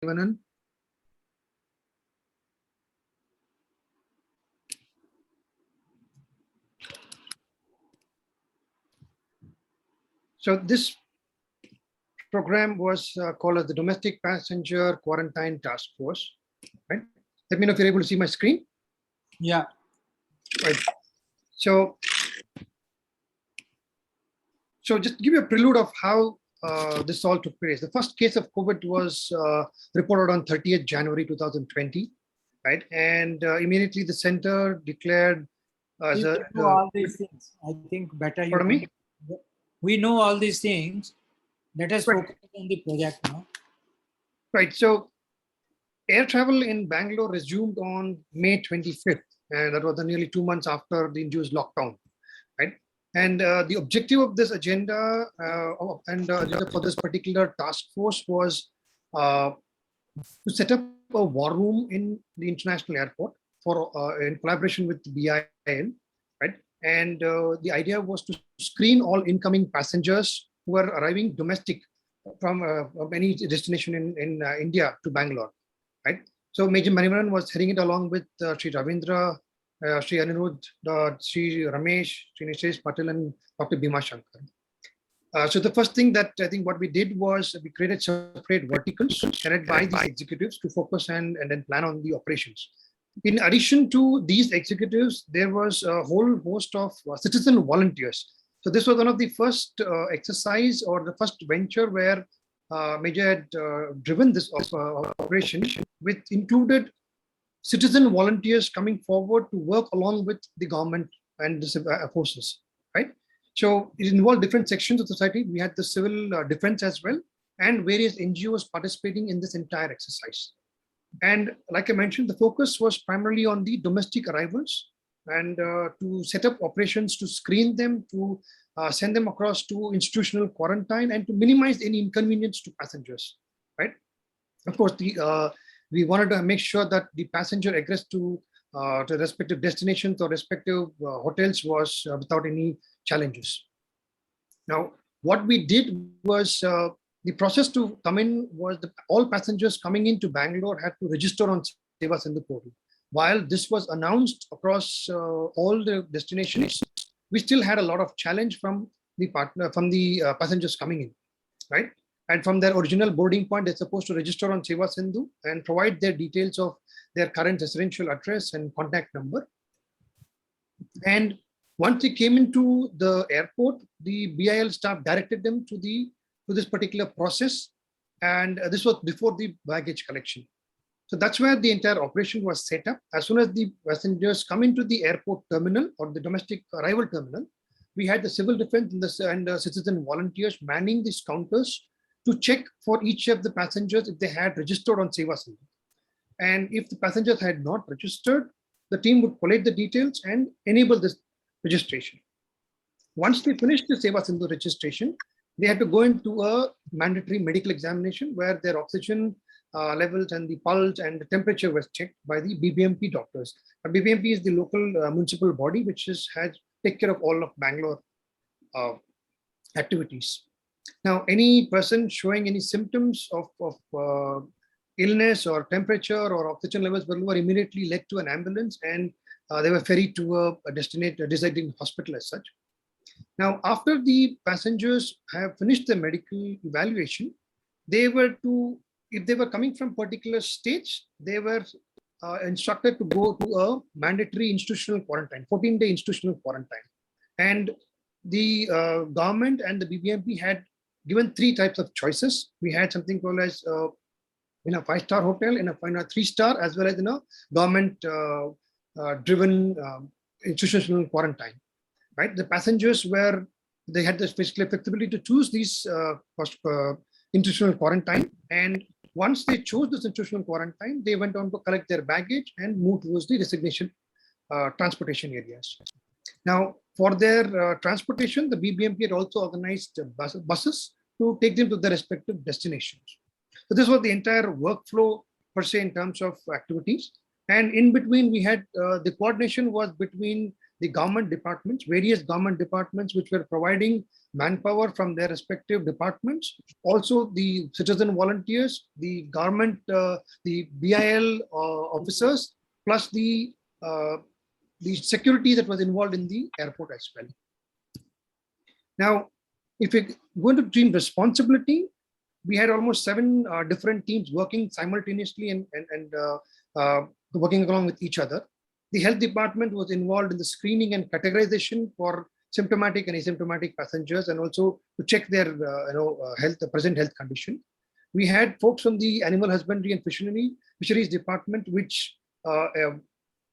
Manivanan. So this program was called as the Domestic Passenger Quarantine Task Force. Right? Let me know if you're able to see my screen. Yeah. Right. So just give you a prelude of how this all took place. The first case of COVID was reported on 30th January 2020, right? And immediately the center declared as We know all these things. I think better you. Pardon me? We know all these things. Let us focus on the project now. Right. So air travel in Bangalore resumed on May 25th, and that was nearly 2 months after the induced lockdown, right? And the objective of this agenda agenda for this particular task force was to set up a war room in the international airport for in collaboration with BIL, right? And the idea was to screen all incoming passengers who are arriving domestic from any destination in India to Bangalore, right? So Major Manivanan was heading it along with Sri Ravindra, Sri Anirudh, Sri Ramesh, Sri Nishesh Patel, and Dr. Bhima Shankar. So the first thing that I think what we did was we created separate verticals headed by these executives to focus and then plan on the operations. In addition to these executives, there was a whole host of citizen volunteers. So this was one of the first exercise or the first venture where Major had driven this operation, which included citizen volunteers coming forward to work along with the government and the forces, right? So it involved different sections of society. We had the civil defense as well, and various NGOs participating in this entire exercise. And like I mentioned, the focus was primarily on the domestic arrivals and to set up operations to screen them, to send them across to institutional quarantine, and to minimize any inconvenience to passengers, right? Of course, we wanted to make sure that the passenger egress to respective destinations or respective hotels was without any challenges. Now, what we did was the process to come in was that all passengers coming into Bangalore had to register on Seva Sindhu portal. While this was announced across all the destinations, we still had a lot of challenge from the passengers coming in, right? And from their original boarding point, they're supposed to register on Seva Sindhu and provide their details of their current residential address and contact number. And once they came into the airport, the BIL staff directed them to this particular process. And this was before the baggage collection. So that's where the entire operation was set up. As soon as the passengers come into the airport terminal or the domestic arrival terminal, we had the civil defense and the citizen volunteers manning these counters to check for each of the passengers if they had registered on Seva Sindhu. And if the passengers had not registered, the team would collate the details and enable this registration. Once they finished the Seva Sindhu registration, they had to go into a mandatory medical examination where their oxygen levels and the pulse and the temperature was checked by the BBMP doctors. BBMP is the local municipal body which take care of all of Bangalore activities. Now, any person showing any symptoms of illness or temperature or oxygen levels were immediately led to an ambulance, and they were ferried to a designated hospital as such. Now, after the passengers have finished the medical evaluation, if they were coming from particular states, they were instructed to go to a mandatory institutional quarantine, 14-day institutional quarantine. And the government and the BBMP had given 3 types of choices. We had something called as in a 5-star hotel, in a 3-star, as well as in a government-driven institutional quarantine. Right, the passengers they had this physical flexibility to choose these institutional quarantine, and once they chose this institutional quarantine, they went on to collect their baggage and move towards the destination transportation areas. Now, for their transportation, the BBMP had also organized buses to take them to their respective destinations. So this was the entire workflow per se in terms of activities. And in between, we had the coordination was between the government departments, various government departments, which were providing manpower from their respective departments, also the citizen volunteers, the government, the BIL officers, plus the security that was involved in the airport as well. Now, if we're going to team responsibility, we had almost 7 different teams working simultaneously and working along with each other. The health department was involved in the screening and categorization for symptomatic and asymptomatic passengers, and also to check their health, the present health condition. We had folks from the Animal Husbandry and Fisheries department, which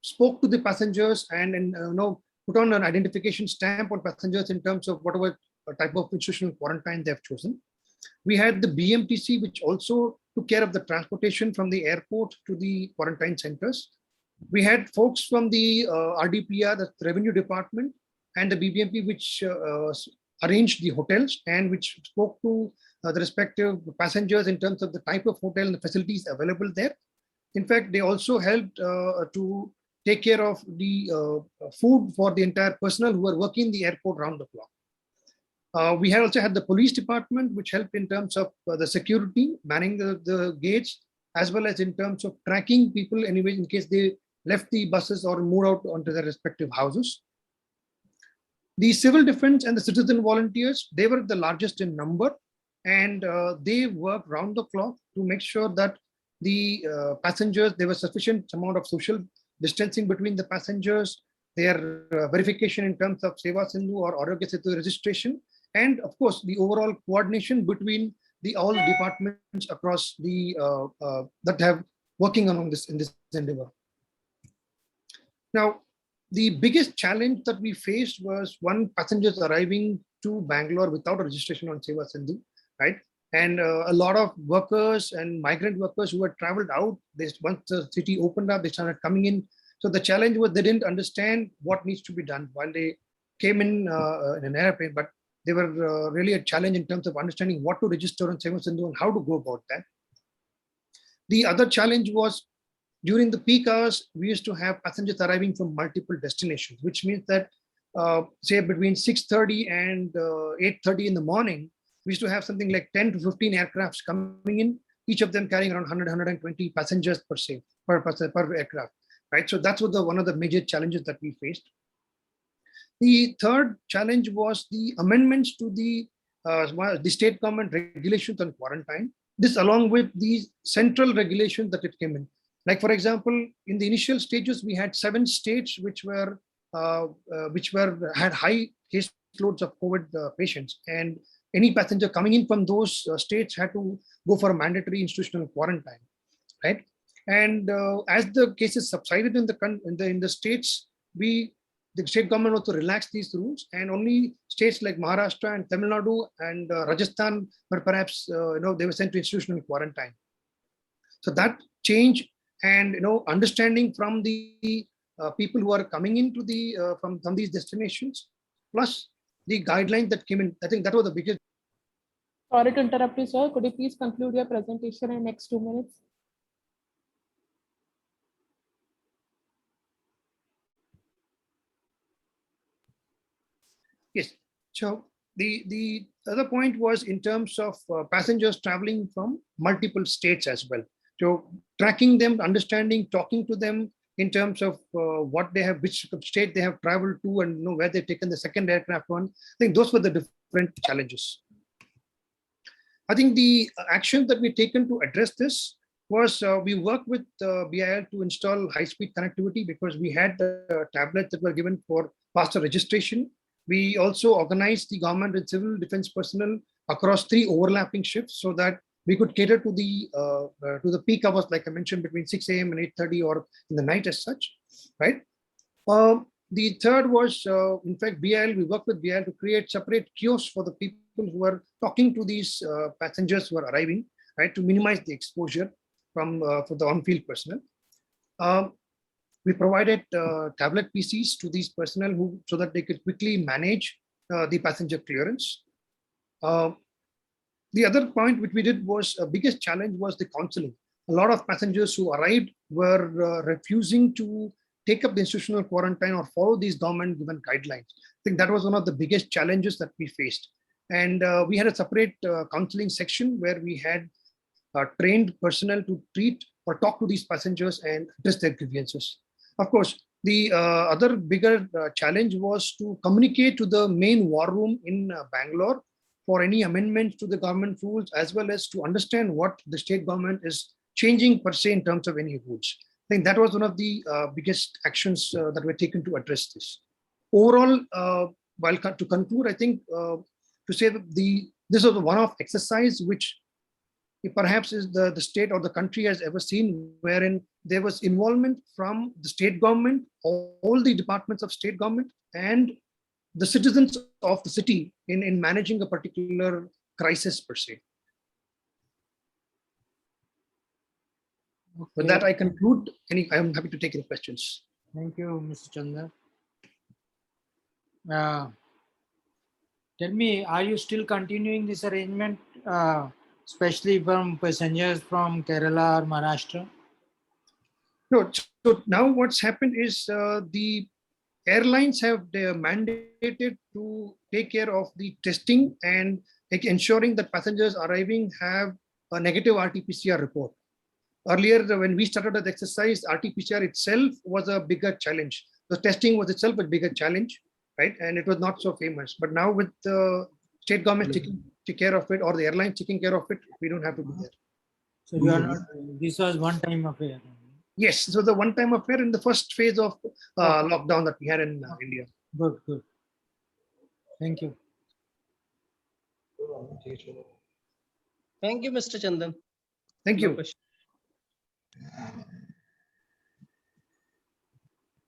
spoke to the passengers and put on an identification stamp on passengers in terms of whatever type of institutional quarantine they have chosen. We had the BMTC, which also took care of the transportation from the airport to the quarantine centers. We had folks from the RDPR, the Revenue Department, and the BBMP, which arranged the hotels and which spoke to the respective passengers in terms of the type of hotel and the facilities available there. In fact, they also helped to take care of the food for the entire personnel who were working in the airport round the clock. We also had the police department, which helped in terms of the security, manning the gates, as well as in terms of tracking people anyway, in case they left the buses or moved out onto their respective houses. The civil defense and the citizen volunteers, they were the largest in number, and they worked round the clock to make sure that the passengers, there was sufficient amount of social distancing between the passengers, their verification in terms of Seva Sindhu or Arogya Setu registration, and of course the overall coordination between the all departments across the that have working along this in this endeavor. Now, the biggest challenge that we faced was one, passengers arriving to Bangalore without a registration on Seva Sindhu, right? And a lot of workers and migrant workers who had traveled out, once the city opened up, they started coming in. So the challenge was they didn't understand what needs to be done while they came in an airplane, but they were really a challenge in terms of understanding what to register on Seva Sindhu and how to go about that. The other challenge was during the peak hours, we used to have passengers arriving from multiple destinations, which means that say between 6:30 and 8:30 in the morning, we used to have something like 10 to 15 aircrafts coming in, each of them carrying around 100, 120 passengers per aircraft, right? So that's one of the major challenges that we faced. The third challenge was the amendments to the state government regulations on quarantine. This along with the central regulations that it came in. Like for example, in the initial stages, we had 7 states which had high case loads of COVID patients, and any passenger coming in from those states had to go for a mandatory institutional quarantine, right? And as the cases subsided in the states, the state government also relaxed these rules, and only states like Maharashtra and Tamil Nadu and Rajasthan were perhaps they were sent to institutional quarantine. So that change and understanding from the people who are coming into the from these destinations, plus the guidelines that came in, I think that was the biggest. Sorry to interrupt you, sir. Could you please conclude your presentation in next 2 minutes? Yes. So the other point was in terms of passengers traveling from multiple states as well. So tracking them, understanding, talking to them in terms of what they have, which state they have traveled to, and where they've taken the second aircraft on. I think those were the different challenges. I think the action that we taken to address this was we worked with BIL to install high-speed connectivity because we had tablets that were given for faster registration. We also organized the government and civil defense personnel across 3 overlapping shifts so that we could cater to the peak hours, like I mentioned, between 6 a.m. and 8:30 or in the night as such, right? The third was, in fact, BIL, we worked with BIL to create separate kiosks for the people who are talking to these passengers who are arriving, right, to minimize the exposure for the on-field personnel. We provided tablet PCs to these personnel so that they could quickly manage the passenger clearance. The other point which we did was biggest challenge was the counseling. A lot of passengers who arrived were refusing to take up the institutional quarantine or follow these government given guidelines. I think that was one of the biggest challenges that we faced. And we had a separate counseling section where we had trained personnel to treat or talk to these passengers and address their grievances. Of course, the other bigger challenge was to communicate to the main war room in Bangalore for any amendments to the government rules, as well as to understand what the state government is changing per se in terms of any rules. I think that was one of the biggest actions that were taken to address this. Overall, while to conclude, I think to say that this was a one-off exercise which perhaps is the state or the country has ever seen, wherein there was involvement from the state government, all the departments of state government, and the citizens of the city in managing a particular crisis per se. With that, I conclude. I'm happy to take any questions. Thank you, Mr. Chandra. Tell me, are you still continuing this arrangement, especially from passengers from Kerala or Maharashtra? No, so now what's happened is the airlines have they are mandated to take care of the testing and ensuring that passengers arriving have a negative RT-PCR report. Earlier, when we started the exercise, RT-PCR itself was a bigger challenge. The testing was itself a bigger challenge, right? And it was not so famous. But now with the state government taking care of it, or the airline taking care of it, we don't have to be there. So you are not, this was one-time affair. Yes, so the one-time affair in the first phase of lockdown that we had in India. Good, good. Thank you. Thank you, Mr. Chandan. Thank No you. question.